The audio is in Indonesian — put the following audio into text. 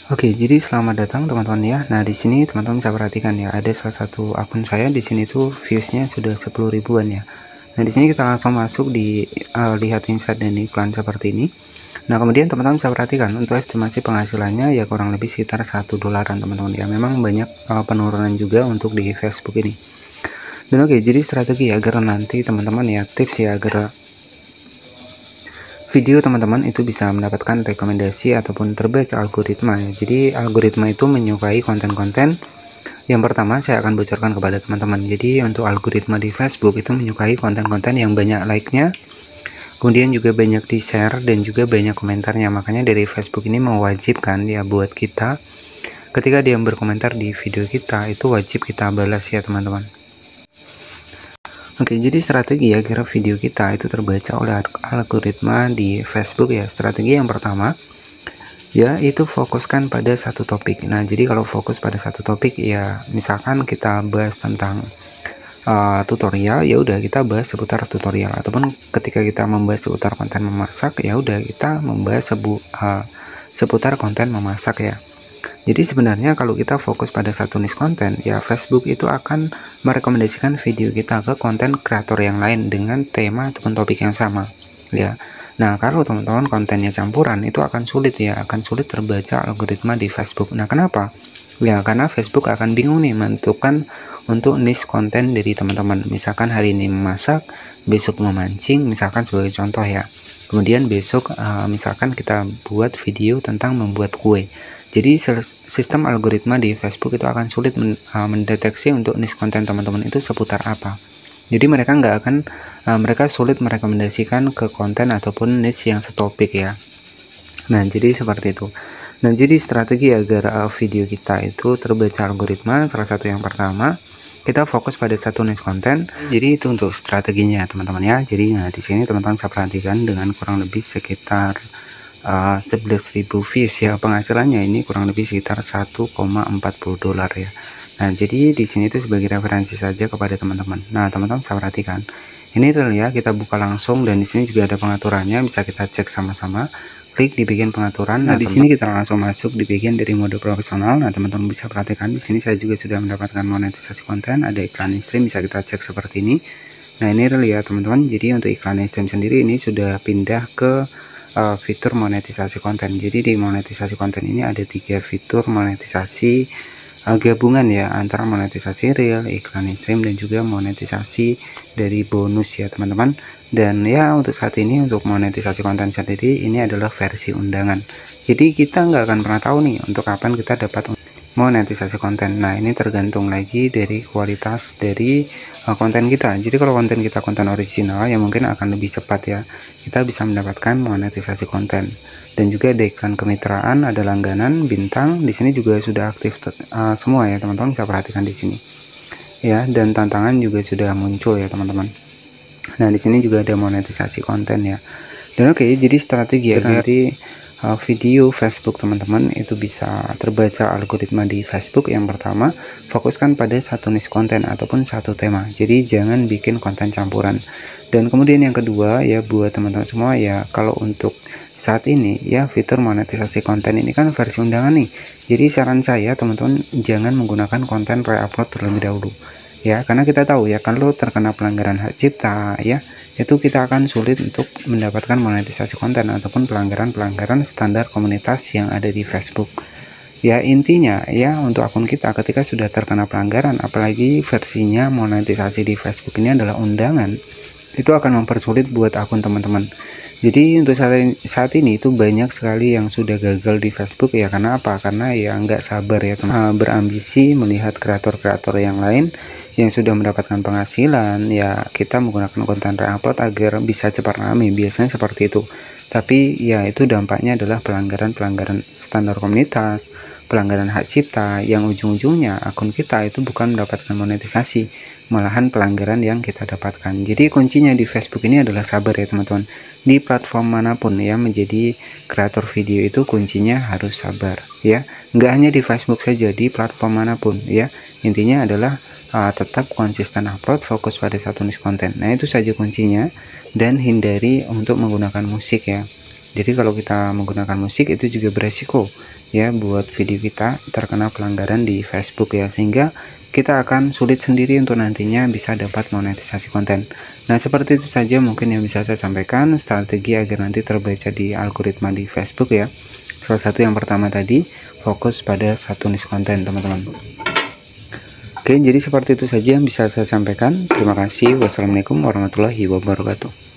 Oke, jadi selamat datang teman-teman ya. Nah, di sini teman-teman bisa perhatikan ya, ada salah satu akun saya di sini tuh viewsnya sudah 10 ribuan ya. Nah, di sini kita langsung masuk di lihat insight dan iklan seperti ini. Nah, kemudian teman-teman bisa perhatikan untuk estimasi penghasilannya ya kurang lebih sekitar $1 teman-teman ya. Memang banyak penurunan juga untuk di Facebook ini. Dan oke, jadi strategi agar nanti teman-teman ya, tips ya agar video teman-teman itu bisa mendapatkan rekomendasi ataupun terbaca algoritma ya. Jadi algoritma itu menyukai konten-konten yang pertama saya akan bocorkan kepada teman-teman. Jadi untuk algoritma di Facebook itu menyukai konten-konten yang banyak like-nya, kemudian juga banyak di share dan juga banyak komentarnya. Makanya dari Facebook ini mewajibkan ya buat kita ketika dia berkomentar di video kita itu wajib kita balas ya teman-teman. Oke, jadi strategi agar video kita itu terbaca oleh algoritma di Facebook ya. Strategi yang pertama ya itu fokuskan pada satu topik. Nah, jadi kalau fokus pada satu topik ya, misalkan kita bahas tentang tutorial, ya udah kita bahas seputar tutorial, ataupun ketika kita membahas seputar konten memasak ya udah kita membahas seputar konten memasak ya. Jadi sebenarnya kalau kita fokus pada satu niche konten ya, Facebook itu akan merekomendasikan video kita ke konten kreator yang lain dengan tema ataupun topik yang sama ya. Nah, kalau teman-teman kontennya campuran itu akan sulit ya, akan sulit terbaca algoritma di Facebook. Nah, kenapa? Ya, karena Facebook akan bingung nih menentukan untuk niche konten dari teman-teman. Misalkan hari ini memasak, besok memancing, misalkan sebagai contoh ya. Kemudian besok misalkan kita buat video tentang membuat kue. Jadi sistem algoritma di Facebook itu akan sulit mendeteksi untuk niche konten teman-teman itu seputar apa. Jadi mereka nggak akan mereka sulit merekomendasikan ke konten ataupun niche yang setopik ya. Nah, jadi seperti itu. Nah, jadi strategi agar video kita itu terbaca algoritma, salah satu yang pertama kita fokus pada satu niche konten. Jadi itu untuk strateginya teman-teman ya. Jadi nah di sini teman-teman bisa perhatikan dengan kurang lebih sekitar 11.000 views ya, penghasilannya ini kurang lebih sekitar $1,40 ya. Nah, jadi di sini itu sebagai referensi saja kepada teman-teman. Nah, teman-teman bisa perhatikan. Ini real ya, kita buka langsung dan di sini juga ada pengaturannya, bisa kita cek sama-sama. Klik di bagian pengaturan. Nah, di sini kita langsung masuk di bagian dari mode profesional. Nah, teman-teman bisa perhatikan di sini saya juga sudah mendapatkan monetisasi konten, ada iklan stream, bisa kita cek seperti ini. Nah, ini real ya teman-teman. Jadi untuk iklan stream sendiri ini sudah pindah ke fitur monetisasi konten. Jadi di monetisasi konten ini ada 3 fitur monetisasi gabungan ya, antara monetisasi real, iklan stream, dan juga monetisasi dari bonus ya teman-teman. Dan ya untuk saat ini untuk monetisasi konten sendiri ini adalah versi undangan. Jadi kita nggak akan pernah tahu nih untuk kapan kita dapat monetisasi konten. Nah, ini tergantung lagi dari kualitas dari konten kita. Jadi kalau konten kita konten original ya mungkin akan lebih cepat ya, kita bisa mendapatkan monetisasi konten. Dan juga ada iklan kemitraan, ada langganan, bintang. Di sini juga sudah aktif semua ya teman-teman, bisa perhatikan di sini ya. Dan tantangan juga sudah muncul ya teman-teman. Nah, di sini juga ada monetisasi konten ya. Dan oke, jadi strategi ya nanti video Facebook teman-teman itu bisa terbaca algoritma di Facebook. Yang pertama, fokuskan pada satu niche konten ataupun satu tema. Jadi jangan bikin konten campuran. Dan kemudian yang kedua ya buat teman-teman semua ya, kalau untuk saat ini ya fitur monetisasi konten ini kan versi undangan nih. Jadi saran saya teman-teman jangan menggunakan konten re-upload terlebih dahulu. Ya, karena kita tahu ya kalau terkena pelanggaran hak cipta ya, itu kita akan sulit untuk mendapatkan monetisasi konten ataupun pelanggaran standar komunitas yang ada di Facebook. Ya, intinya ya untuk akun kita ketika sudah terkena pelanggaran, apalagi versinya monetisasi di Facebook ini adalah undangan, itu akan mempersulit buat akun teman-teman. Jadi untuk saat ini itu banyak sekali yang sudah gagal di Facebook ya. Karena apa? Karena ya nggak sabar ya berambisi melihat kreator-kreator yang lain yang sudah mendapatkan penghasilan ya, kita menggunakan konten re-upload agar bisa cepat rame, biasanya seperti itu. Tapi ya itu dampaknya adalah pelanggaran standar komunitas, pelanggaran hak cipta, yang ujung-ujungnya akun kita itu bukan mendapatkan monetisasi, malahan pelanggaran yang kita dapatkan. Jadi kuncinya di Facebook ini adalah sabar ya teman-teman. Di platform manapun ya, menjadi kreator video itu kuncinya harus sabar ya. Nggak hanya di Facebook saja, di platform manapun ya. Intinya adalah tetap konsisten upload, fokus pada satu niche konten. Nah, itu saja kuncinya. Dan hindari untuk menggunakan musik ya. Jadi kalau kita menggunakan musik itu juga beresiko ya buat video kita terkena pelanggaran di Facebook ya, sehingga kita akan sulit sendiri untuk nantinya bisa dapat monetisasi konten. Nah, seperti itu saja mungkin yang bisa saya sampaikan strategi agar nanti terbaca di algoritma di Facebook ya. Salah satu yang pertama tadi, fokus pada satu niche konten teman-teman. Oke, jadi seperti itu saja yang bisa saya sampaikan. Terima kasih. Wassalamualaikum warahmatullahi wabarakatuh.